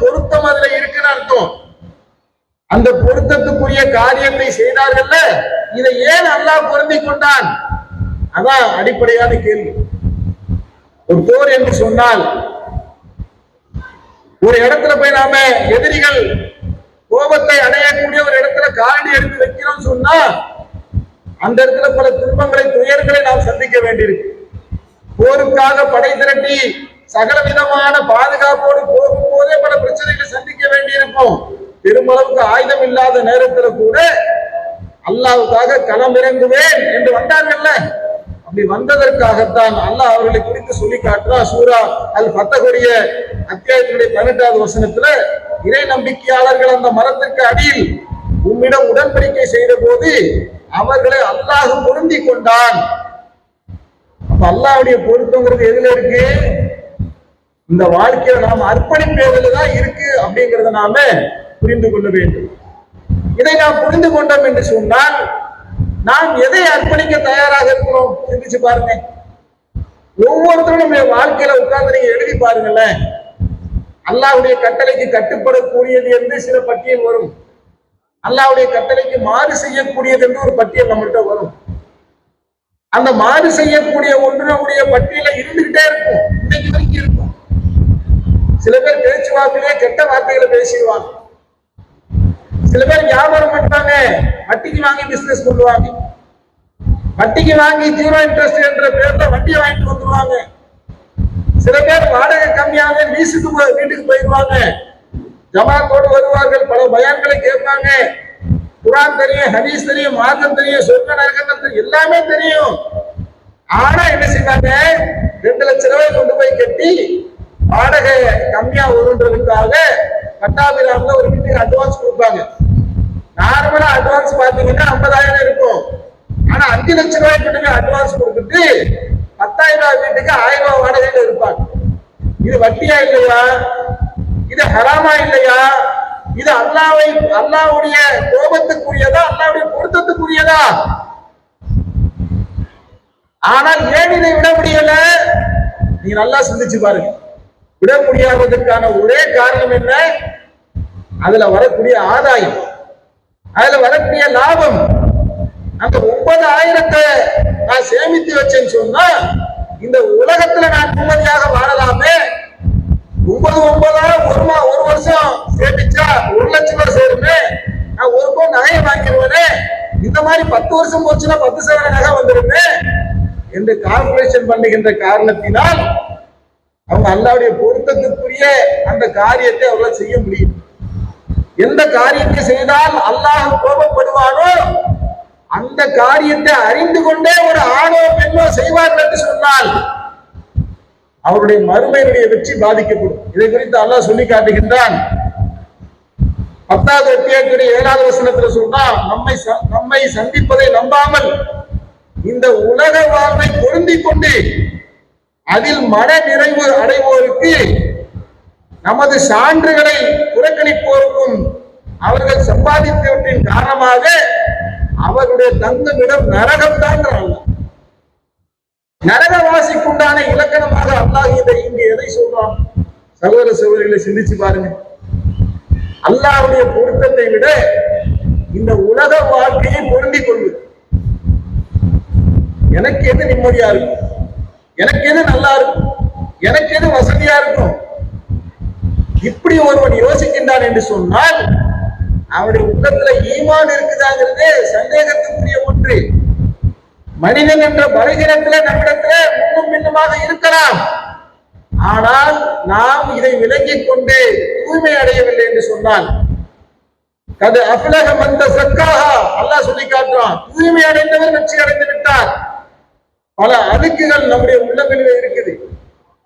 S1: பொருத்தம் அதுல இருக்குன்னு அர்த்தம். அந்த பொருத்தத்துக்குரிய காரியத்தை செய்தார்கள்ல, இதை ஏன் அல்லாஹ் பொருந்தி கொண்டான்? அதான் அடிப்படையான கேள்வி. ஒரு போர் என்று சொன்னால், ஒரு இடத்துல போய் நாம எதிரிகள் கோபத்தை அடையக்கூடிய ஒரு இடத்துல காலடி எடுத்து வைக்கிறோம் சொன்னா, அந்த இடத்துல பல துன்பங்களை துயர்களை நாம் சந்திக்க வேண்டியிருக்கு. போருக்காக படை திரட்டி சகல விதமான பாதுகாப்போடு போகும்போதே பல பிரச்சனைகளை சந்திக்க வேண்டியிருக்கும். பெருமளவுக்கு ஆயுதம் இல்லாத நேரத்துல கூட அல்லாஹ்வுக்காக களம் இறங்குவேன் என்று வந்தார்கள்ல, அப்படி வந்ததற்காகத்தான் அல்லாஹ் அவர்களை குறித்து சொல்லி காட்டுறா. சூரா அல் ஃபத்ஹுடைய அத்தியாயத்தினுடைய 18வது வசனத்துல, இறை நம்பிக்கையாளர்கள் அந்த மரத்திற்கு அடியில் உம்மிடம் உடன்படிக்கை செய்த போது அவர்களை அல்லாஹ் பொருந்தி கொண்டான். அப்ப அல்லாஹ்வுடைய பொருத்தங்கிறது எதுல இருக்கு? இந்த வாழ்க்கையில நாம் அர்ப்பணிப்பதில் தான் இருக்கு அப்படிங்கறத நாம புரிந்து கொள்ள வேண்டும். இதை நாம் புரிந்து கொண்டோம் என்று சொன்னால் நாம் எதை அர்ப்பணிக்க தயாராக இருக்கிறோம் சிந்திச்சு பாருங்க. ஒவ்வொருத்தரும் நம்ம வாழ்க்கையில உட்கார்ந்து நீங்க எழுதி பாருங்களேன். அல்லாஹ்வுடைய கட்டளைக்கு கட்டுப்படக்கூடியது என்று சில பட்டியல் வரும். அல்லாஹ்வுடைய கட்டளைக்கு மாறு செய்யக்கூடியது என்று ஒரு பட்டியல் நம்மகிட்ட வரும். அந்த மாறு செய்யக்கூடிய ஒன்றுடைய பட்டியல இருந்துகிட்டே இருக்கும், இன்னைக்கு வரைக்கும் இருக்கும். சில பேர் பேச்சுவார்த்தையிலே கெட்ட வார்த்தைகளை பேசிடுவாங்க. சில பேர் வியாபாரம் பண்றாங்க, வட்டிக்கு வாங்கி பிசினஸ் பண்ணுவாங்க. வட்டிக்கு வாங்கி 0 இன்ட்ரெஸ்ட் என்ற பேர்ல வட்டியை வாங்கிட்டு வந்துருவாங்க. சில பேர் வாடகை கம்மியாக லீஸுக்கு வீட்டுக்கு போயிடுவாங்க. ஜமாத்தோடு வருவார்கள், பல பயான்களை கேட்பாங்க. குர்ஆன் தெரியும், ஹதீஸ் தெரியும், மார்க்கம் தெரியும், சொர்க்க நரகம் எல்லாமே தெரியும். ஆனா என்ன செய்வாங்க? 2 லட்சம் ரூபாய் கொண்டு போய் கட்டி வாடகை கம்மியா வருன்றதுக்காக பட்டாபிராம்ல ஒரு வீட்டுக்கு அட்வான்ஸ் கொடுப்பாங்க. நார்மலா அட்வான்ஸ் பாத்தீங்கன்னா 50,000 இருக்கும். ஆனா 5 லட்சம் ரூபாய் வீட்டுக்கு அட்வான்ஸ் கொடுத்துட்டு 10,000 ரூபாய் வீட்டுக்கு 1000 ரூபாய் வாடகையில இருப்பாங்க. இது வட்டியா இல்லையா? இது ஹராமா இல்லையா? இது அல்லாஹ்வுடைய கோபத்துக்குரியதா, அல்லாஹ்வுடைய பொருத்தத்துக்குரியதா? ஆனால் ஏன் இதை விட முடியல? நீங்க நல்லா சிந்திச்சு பாருங்க. விட முடியாததற்கான ஒரே காரணம் என்ன? அதுல வரக்கூடிய ஆதாயம், அதுல வரக்கூடிய லாபம். அந்த 9,000 நான் சேமித்து வச்சேன்னு சொன்னா இந்த உலகத்துல நான் நிம்மதியாக வாழலாமே. 9,9 ஒரு வருஷம் சேமிச்சா 1 லட்சம் ரூபாய் சேருமே, நான் ஒரு பவுன் நகையை வாங்கிடுவேனே. இந்த மாதிரி 10 வருஷம் போச்சுன்னா 10,000 நகை வந்துருமே என்று கால்குலேஷன் பண்ணுகின்ற காரணத்தினால் அவங்க அல்லாஹ்வுடைய பொருத்தத்துக்குரிய அந்த காரியத்தை அவர்களால் செய்ய முடியும். எந்த காரியத்தை செய்தால் அல்லாஹ் கோபப்படுவானோ அந்த காரியத்தை அறிந்து கொண்டே ஒரு ஆணோ பெண்ணோ செய்வார்கள் என்று சொன்னால் அவருடைய மறுமையினுடைய வெற்றி பாதிக்கப்படும். இதை குறித்து அல்லாஹ் சொல்லி காட்டுகின்றான். 10வது அத்தியாயத்துடைய 7வது வசனத்துல சொன்னா, நம்மை சந்திப்பதை நம்பாமல் இந்த உலக வாழ்வை பொருந்திக் கொண்டு அதில் மன நிறைவு அடைவோருக்கு நமது சான்றுகளை புறக்கணிப்போருக்கும் அவர்கள் சம்பாதித்தவற்றின் காரணமாக அவருடைய தங்குமிடம் நரகம் தான். நரகவாசிக்குண்டான இலக்கணமாக அல்லாஹ் இங்கு எதை சொல்றான்? சகோதர சகோதரிகளை சிந்திச்சு பாருங்க. அல்லாஹ்வுடைய பொருத்தத்தை விட இந்த உலக வாழ்க்கையை பொருந்திக் கொள்வது. எனக்கு எது நிம்மதியா இருக்கும், எனக்கு எது நல்லா இருக்கும், எனக்கு எது வசதியா இருக்கும், இப்படி ஒருவன் யோசிக்கின்றான் என்று சொன்னால் அவனுடைய உள்ளத்துல ஈமான் இருக்குதாங்கிறதே சந்தேகத்துக்குரிய ஒன்று. மனிதன் என்ற பலகீனத்திலே நம்மிடத்துல முன்னும் பின்னுமாக இருக்கலாம். ஆனால் நாம் இதை விளங்கிக் கொண்டு தூய்மை அடையவில்லை என்று சொன்னால் கது அஃலஹ மன் தஸக்காஹா, அல்லாஹ் சொல்லி காட்டுறான். தூய்மை அடைந்தவர் வெற்றி அடைந்து விட்டார். பல அழுக்குகள் நம்முடைய உள்ளங்களிலே இருக்குது,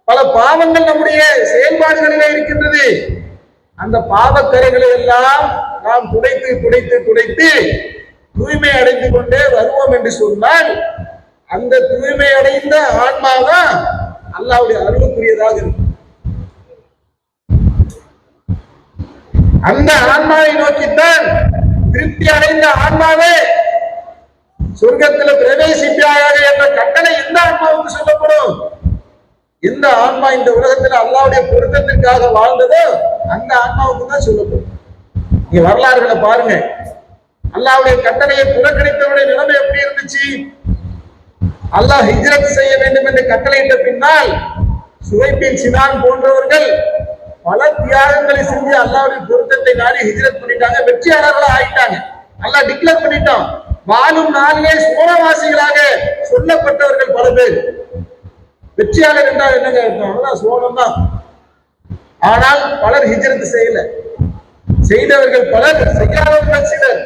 S1: பல பாவங்கள் நம்முடைய செயல்பாடுகளிலே இருக்கின்றது. அந்த பாவக்கரைகளை எல்லாம் நாம் துடைத்து துடைத்து துடைத்து தூய்மை அடைந்து கொண்டே வருவோம் என்று சொன்னால் அந்த தூய்மை அடைந்த ஆன்மாதான் அல்லாஹ்வுடைய அருளுக்குரியதாக இருக்கும். அந்த ஆன்மாவை நோக்கித்தான் திருப்தி அடைந்த ஆன்மாவே சொர்க்கத்தில் பிரவேசிப்பாயாக என்ற கட்டளை எந்த ஆன்மாவுக்கு சொல்லப்படும்? எந்த ஆன்மா இந்த உலகத்தில் அல்லாஹ்வுடைய பொருத்தத்திற்காக வாழ்ந்ததோ அந்த ஆன்மாவுக்கு தான் சொல்லப்படும். நீ வரலாறுகளை பாருங்க. அல்லாஹ்வுடைய கட்டளையை புறக்கணித்தவருடைய நிலைமை எப்படி இருந்துச்சு? அல்லாஹ் ஹிஜ்ரத் செய்ய வேண்டும் என்று கட்டளையிட்ட பின்னால் சுவைப் பின் சினான் போன்றவர்கள் பல தியாகங்களை செஞ்சு அல்லாஹ்வுடைய பொருத்தத்தை நாடி ஹிஜ்ரத் பண்ணிட்டாங்க, வெற்றியாளர்களா ஆயிட்டாங்க. அல்லாஹ் டிக்ளேர் பண்ணிட்டான். வாழும் நாளிலே சோனவாசிகளாக சொல்லப்பட்டவர்கள் பல பேர். வெற்றியாளர் என்றால் என்னங்க அர்த்தம்? சோனம் தான். ஆனால் பலர் ஹிஜ்ரத் செய்யல. செய்தவர்கள் பலர், செய்யாதவர்கள் சிலர்.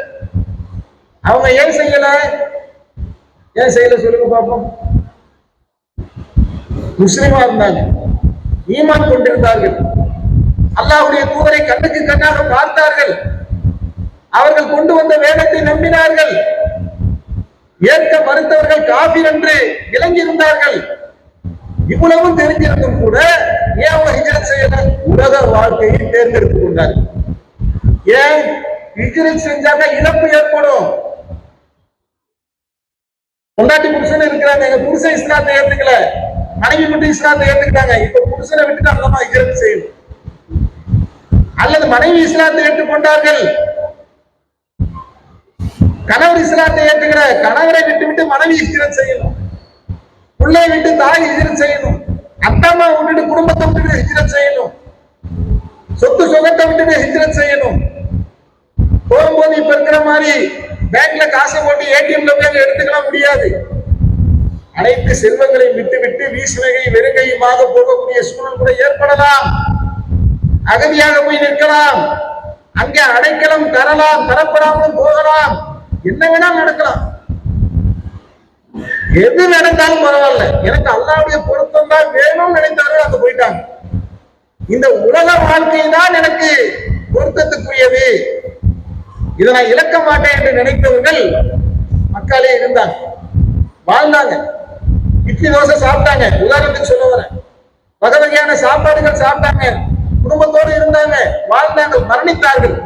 S1: அவங்க ஏன் செய்யல? ஏன் செய்யல சொல்லுங்க பாப்போம். முஸ்லிமா இருந்தாங்க, ஈமான் கொண்டிருந்தார்கள், அல்லாஹ்வுடைய தூதரை கண்ணுக்கு கண்ணாக பார்த்தார்கள், அவர்கள் கொண்டு வந்த வேதத்தை நம்பினார்கள். ஏற்க மறுத்தவர்கள் காபிர் என்று விளங்கியிருந்தார்கள். இவ்வளவும் தெரிஞ்சிருந்தும் கூட ஏன் அவங்க ஹிஜ்ரத் செய்யல? உலக வாழ்க்கையை தேர்ந்தெடுத்துக் கொண்டார்கள். ஏன்? ஹிஜ்ரத் செஞ்சாங்க இழப்பு ஏற்படும். பொண்டாட்டி புருஷன் இருக்கிறாங்க, எங்க புருஷன் இஸ்லாத்தை ஏத்துக்கல, மனைவி மட்டும் இஸ்லாத்தை ஏத்துக்கிட்டாங்க, இப்ப புருஷனை விட்டுட்டு அந்தமா ஹிஜ்ரத் செய்யணும். அல்லது மனைவி இஸ்லாத்தை ஏற்றுக்கொண்டார்கள், கணவர் இஸ்லாத்தை ஏற்றுக்கிற கணவரை விட்டு மனைவி ஹிஜ்ரத் செய்யணும், பிள்ளை விட்டு தாய் ஹிஜ்ரத் செய்யணும், அத்தம்மா விட்டுட்டு குடும்பத்தை விட்டுட்டு ஹிஜ்ரத் செய்யணும், சொத்து சொகத்தை விட்டுட்டு ஹிஜ்ரத் செய்யணும். போகும்போது இப்ப இருக்கிற மாதிரி பேங்க்ல காசை போட்டு ஏடிஎம்ல போய் எடுத்துக்கலாம் முடியாது. அனைத்து செல்வங்களையும் விட்டு விட்டு வீசுவகை வெறுங்கையுமாக போகக்கூடிய சூழல் கூட ஏற்படலாம். அகதியாக போய் நிற்கலாம், அங்கே அடைக்கலம் தரலாம், தரப்படாமலும் போகலாம், என்ன வேணாலும் நடக்கலாம். எது நடந்தாலும் பரவாயில்ல, எனக்கு அல்லாஹ்வுடைய பொருத்தம் தான் வேணும்னு நினைத்தார்கள், அங்க போயிட்டாங்க. இந்த உலக வாழ்க்கை தான் எனக்கு பொருத்தத்துக்குரியது, இதை நான் இழக்க மாட்டேன் என்று நினைத்தவர்கள் மக்களே இருந்தாங்க, வாழ்ந்தாங்க. இட்லி தோசை சாப்பிட்டாங்க, உதாரணத்துக்கு சொல்ல வரேன். வகை வகையான சாப்பாடுகள் சாப்பிட்டாங்க, குடும்பத்தோடு இருந்தாங்க, வாழ்ந்தாங்க, மரணித்தார்கள்.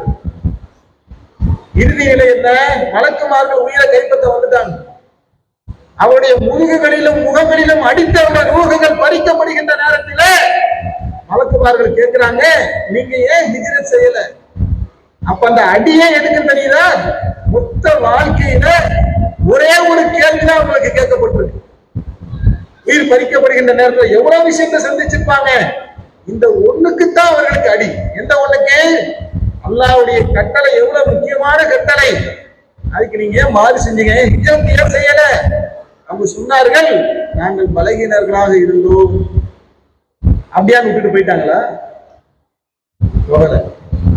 S1: இறுதியில என்ன? மலக்குமார்கள் உயிரை கைப்பற்ற வந்துட்டாங்க. அவருடைய முதுகுகளிலும் முகங்களிலும் அடித்தவர்கள் ரூஹுகள் பறிக்கப்படுகின்ற நேரத்தில் மலக்குமார்கள் கேட்கிறாங்க, நீங்க ஏன் ஹிஜ்ரத் செய்யல? அப்ப அந்த அடியே எதுக்கு தெரியுதா? மொத்த வாழ்க்கையில ஒரே ஒரு கேள்விதான் உங்களுக்கு கேட்கப்பட்டிருக்கு. உயிர் பறிக்கப்படுகின்ற நேரத்தில் எவ்வளவு விஷயத்தை சந்திச்சிருப்பாங்க, இந்த ஒண்ணுக்குத்தான் அவர்களுக்கு அடி. எந்த ஒண்ணுக்கு? அல்லாஹ்வுடைய கட்டளை எவ்வளவு முக்கியமான கட்டளை, அதுக்கு நீங்க ஏன் மாறு செஞ்சீங்க, ஹிஜ்ரத் ஏன் செய்யல? அவங்க சொன்னார்கள், நாங்கள் பலகீனர்களாக இருந்தோம். அப்படியா விட்டுட்டு போயிட்டாங்களா?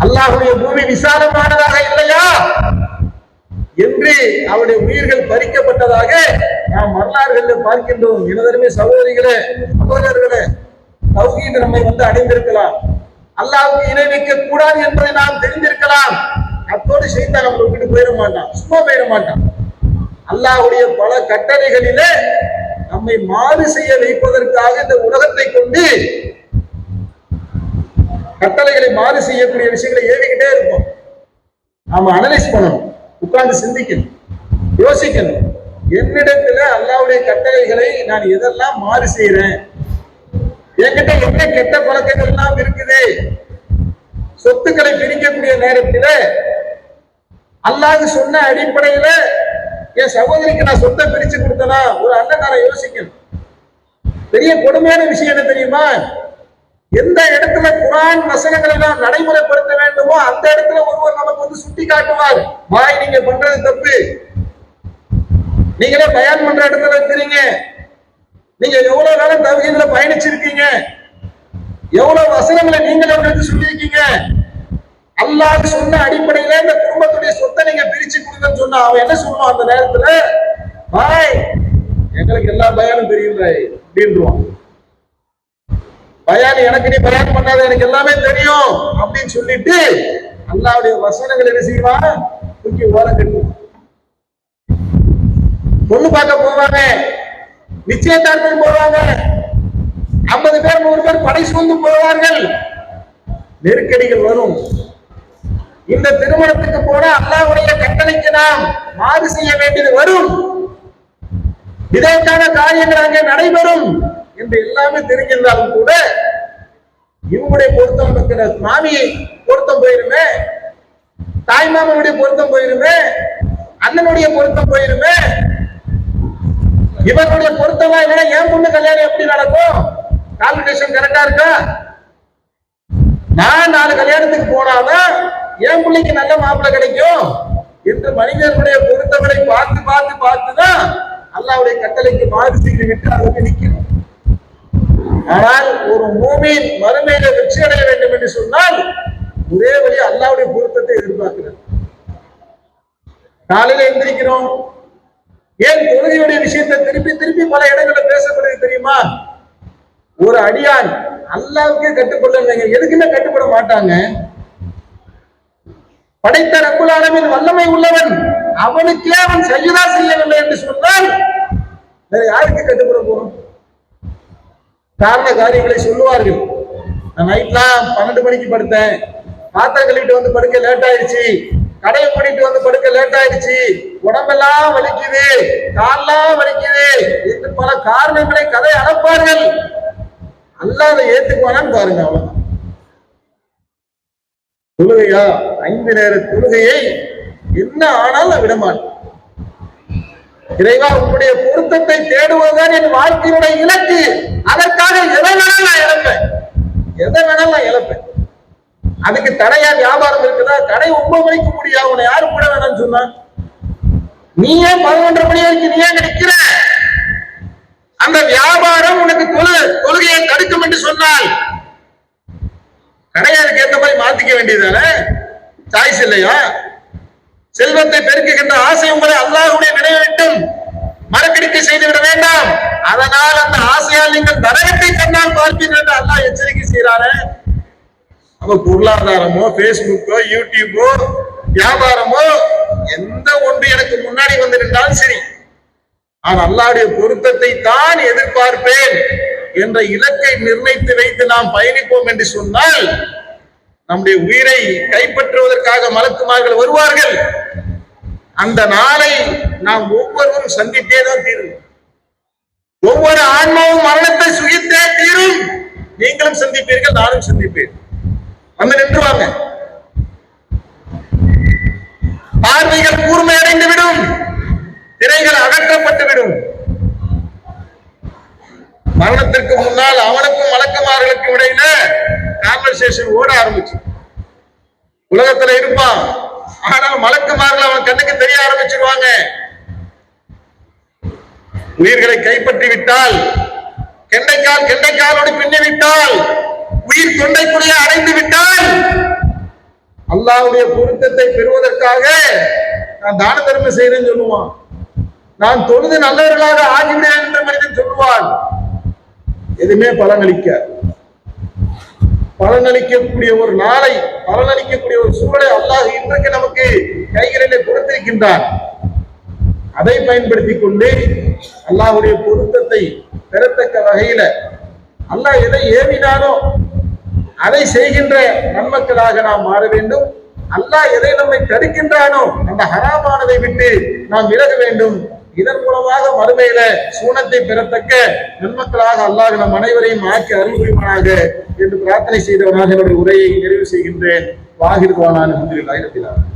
S1: அல்லாஹ்வுடைய பூமி விசாலமானதாக இல்லையா என்று அவருடைய உயிர்கள் பறிக்கப்பட்டதாக நாம் வரலாறுகளில் பார்க்கின்றோம். எனதருமை சகோதரிகளே, சகோதரர்களே, தௌஹீத் நம்மை அடைந்திருக்கலாம், அல்லாஹ்வுக்கு இணை வைக்க கூடாது என்பதை நாம் தெரிந்திருக்கலாம். அத்தோடு ஷைத்தான் நம்மளை விட்டு போயிட மாட்டான், சும்மா போயிட மாட்டான். அல்லாஹ்வுடைய பல கட்டளைகளிலே நம்மை மாறு செய்ய வைப்பதற்காக இந்த உலகத்தை கொண்டு கட்டளைகளை மாறு செய்யக்கூடிய விஷயங்களை ஏவிக்கிட்டே இருப்போம். நாம அனலைஸ் பண்ணணும், உட்கார்ந்து சிந்திக்கணும், யோசிக்கணும். என்னிடத்துல அல்லாஹ்வுடைய கட்டளைகளை நான் எதெல்லாம் மாறு செய்யறேன், என்கிட்ட என்ன கெட்ட பழக்கங்கள் எல்லாம் இருக்குது. சொத்துக்களை பிரிக்கக்கூடிய நேரத்தில் அல்லாஹ் சொன்ன அடிப்படையில என் சகோதரிக்கு நான் சொத்தை பிரிச்சு கொடுத்தனா? ஒரு அண்ணனால யோசிக்கணும். பெரிய கொடுமையான விஷயம் என்ன தெரியுமா? எந்த இடத்துல குர்ஆன் வசனங்களை நாம் நடைமுறைப்படுத்த வேண்டுமோ அந்த இடத்துல ஒருவர் நமக்கு சுட்டி காட்டுவார், பாய் நீங்க பண்றது தப்பு, நீங்களே பயான் பண்ற இடத்துல இருக்கிறீங்க, நீங்க எவ்வளவு காலம் தௌஹீதுல பயணிச்சிருக்கீங்க, எவ்வளவு வசனங்களை நீங்களே எடுத்து சொல்லியிருக்கீங்க, அல்லாஹ் சொன்ன அடிப்படையில இந்த குடும்பத்துடைய சொத்தை நீங்க பிரிச்சு கொடுங்கன்னு சொன்னா அவன் என்ன சொல்லுவான் அந்த நேரத்துல? பாய் எங்களுக்கு எல்லா பயானும் தெரியும் அப்படின்றான். பயான் எனக்கு நீ பயான் பண்ணாத, எனக்கு எல்லாமே தெரியும் அப்படின்னு சொல்லிட்டு அல்லாஹ்வுடைய வசனங்கள் என்ன செய்வான்? தூக்கி ஓரம் கட்டுவான். பொண்ணு பார்க்க போவாங்க, நிச்சயதார்த்தம் போவாங்க, 50 பேர் 100 பேர் படை சூழ்ந்து போவார்கள், நெருக்கடிகள் வரும். இந்த திருமணத்துக்கு போன அல்லாஹ்வுடைய கட்டளைக்கு நாம் மாறு செய்ய வேண்டியது வரும், இதற்கான காரியங்கள் அங்கே நடைபெறும் என்று எல்லாமே தெரிஞ்சிருந்தாலும் கூட இவங்களுடைய பொருத்தம் இருக்கிற மாமியை பொருத்தம் போயிருமே, தாய் மாமனுடைய பொருத்தம் போயிருமே, அண்ணனுடைய பொருத்தம் போயிருமே, இவர்களுடைய பொருத்தம் இல்லைன்னா என் பொண்ணு கல்யாணம் எப்படி நடக்கும்? கால்குலேஷன் கரெக்டா இருக்கா? நான் 4 கல்யாணத்துக்கு போனாதான் என் பிள்ளைக்கு நல்ல மாப்பிள்ளை கிடைக்கும் என்று மனிதர்களுடைய பொருத்தங்களை பார்த்து பார்த்து பார்த்துதான் அல்லாஹ்வுடைய கட்டளைக்கு மாறு செய்து விட்டு அதை நிற்கணும். ஆனால் ஒரு மூமின் மறுமையில வெற்றி அடைய வேண்டும் என்று சொன்னால் ஒரே வழி அல்லாஹ்வுடைய பொருத்தத்தை எதிர்பார்க்கிறது. காலையில எந்திரிக்கிறோம், ஏன் தொழுகையுடைய விஷயத்தை திருப்பி திருப்பி பல இடங்களில் பேசப்படுது தெரியுமா? ஒரு அடியான் அல்லாஹ்வுக்கே கட்டுப்படலைங்க, எதுக்குமே கட்டுப்பட மாட்டாங்க. படைத்த ரப்புல் ஆலமீன் வல்லமை உள்ளவன், அவனுக்கே அவன் சஜ்தா செய்யவில்லை என்று சொன்னால் வேற யாருக்கு கட்டுப்பட போறோம்? காரண காரியங்களை சொல்லுவார்கள். நான் நைட்லாம் 12 மணிக்கு படுத்தேன், பாத்திரம் கழுவிட்டு வந்து படுக்க லேட் ஆயிடுச்சு, கடையை மூடிட்டு வந்து படுக்க லேட் ஆயிடுச்சு, உடம்பெல்லாம் வலிக்குது, கால்லாம் வலிக்குது என்று பல காரணங்களை கதை அனுப்பார்கள். அல்லாஹ் அதை ஏத்துக்குவானான்னு பாருங்க. அவ்வளவுதான். தொழுகையா 5 நேர தொழுகையை என்ன ஆனாலும் விடமாட்டேன். இறைவா, உன்னுடைய பொருத்தத்தை தேடுவதுதான் என் வாழ்க்கையினுடைய இலக்கு. அதற்காக எதை வேணாலும் நான் இழப்பேன், எதை வேணாலும் நான் இழப்பேன். அதுக்கு தடையா வியாபாரம் இருக்குதா? கடை 9 மணிக்கு முடியாது, உன்னை யாரு கூட வேணாம்னு சொன்னா? நீ ஏன் 11:30 மணி வரைக்கும் நீ ஏன் நிற்கிற? அந்த வியாபாரம் உனக்கு தொழுகையை தடுக்கும் என்று சொன்னால் கடையை அதுக்கு ஏற்ற மாதிரி மாத்திக்க வேண்டியதானே? சாய்ஸ் இல்லையா? செல்வத்தை பெருக்குகின்ற ஆசை உங்களை அல்லாஹ்வுடைய நினைவிட்டும் மறக்கடிக்கை செய்துவிட வேண்டாம். அதனால் அந்த ஆசையால் நீங்கள் நரகத்தை கண்ணால் பார்ப்பீர்கள் என்று அல்லாஹ் எச்சரிக்கை செய்கிறாரு. அப்ப பொருளாதாரமோ, பேஸ்புக்கோ, யூடியூபோ, வியாபாரமோ எந்த ஒன்று எனக்கு முன்னாடி வந்து நின்றாலும் சரி, நான் அல்லாஹ்வுடைய பொருத்தத்தை தான் எதிர்பார்ப்பேன் என்ற இலக்கை நிர்ணயித்து வைத்து நாம் பயணிப்போம் என்று சொன்னால் நம்முடைய உயிரை கைப்பற்றுவதற்காக மலக்குமார்கள் வருவார்கள். அந்த நாளை நாம் ஒவ்வொருவரும் சந்தித்தே தான் தீரும். ஒவ்வொரு ஆன்மாவும் மரணத்தை சுகித்தே தீரும். நீங்களும் சந்திப்பீர்கள், நானும் சந்திப்பேன். வந்து நின்றுவாங்க. பார்வைகள் கூர்மையடைந்து விடும், திரைகள் அகற்றப்பட்டுவிடும். மரணத்திற்கு முன்னால் அவனுக்கும் மலக்குமார்களுக்கும் இடையில கான்வர்சேஷன் ஓட ஆரம்பிச்சு. உலகத்துல இருப்பான், ஆனால் மலக்குமார்கள் அவன் கண்ணுக்கு தெரிய ஆரம்பிச்சிருவாங்க. உயிர்களை கைப்பற்றி விட்டால், கெண்டைக்காலோடு பின்னி விட்டால், உயிர் தொண்டைக்குள்ளே அடைந்து விட்டால், அல்லாஹ்வுடைய பொருத்தத்தை பெறுவதற்காக நான் தான தர்மம் செய்யறேன்னு சொல்லுவான். நான் தொழுது நல்லவர்களாக ஆகிவிடுவேன் என்று மனிதன் சொல்லுவான். எதுவுமே பலனளிக்கக்கூடிய ஒரு நாளை, பலனளிக்கக்கூடிய ஒரு சூழலை அல்லாஹ் இன்றைக்கு நமக்கு கைகளிலே கொடுத்திருக்கின்றான். அதை பயன்படுத்திக் கொண்டு அல்லாஹ்வுடைய பொருத்தத்தை பெறத்தக்க வகையில அல்லாஹ் எதை ஏவினானோ அதை செய்கின்ற நன்மக்களாக நாம் மாற வேண்டும். அல்லாஹ் எதை நம்மை தடுக்கின்றானோ அந்த ஹராமானதை விட்டு நாம் விலக வேண்டும். இதன் மூலமாக மறுமையில சூனத்தை பெறத்தக்க நன்மக்களாக அல்லாஹ் நம் அனைவரையும் ஆக்கி அருள் புரிவானாக என்று பிரார்த்தனை செய்தவனாக என்னுடைய உரையை நிறைவு செய்கின்றேன். வாகிர் வானான் அல்ஹம்துலில்லாஹி ரப்பில் ஆலமீன்.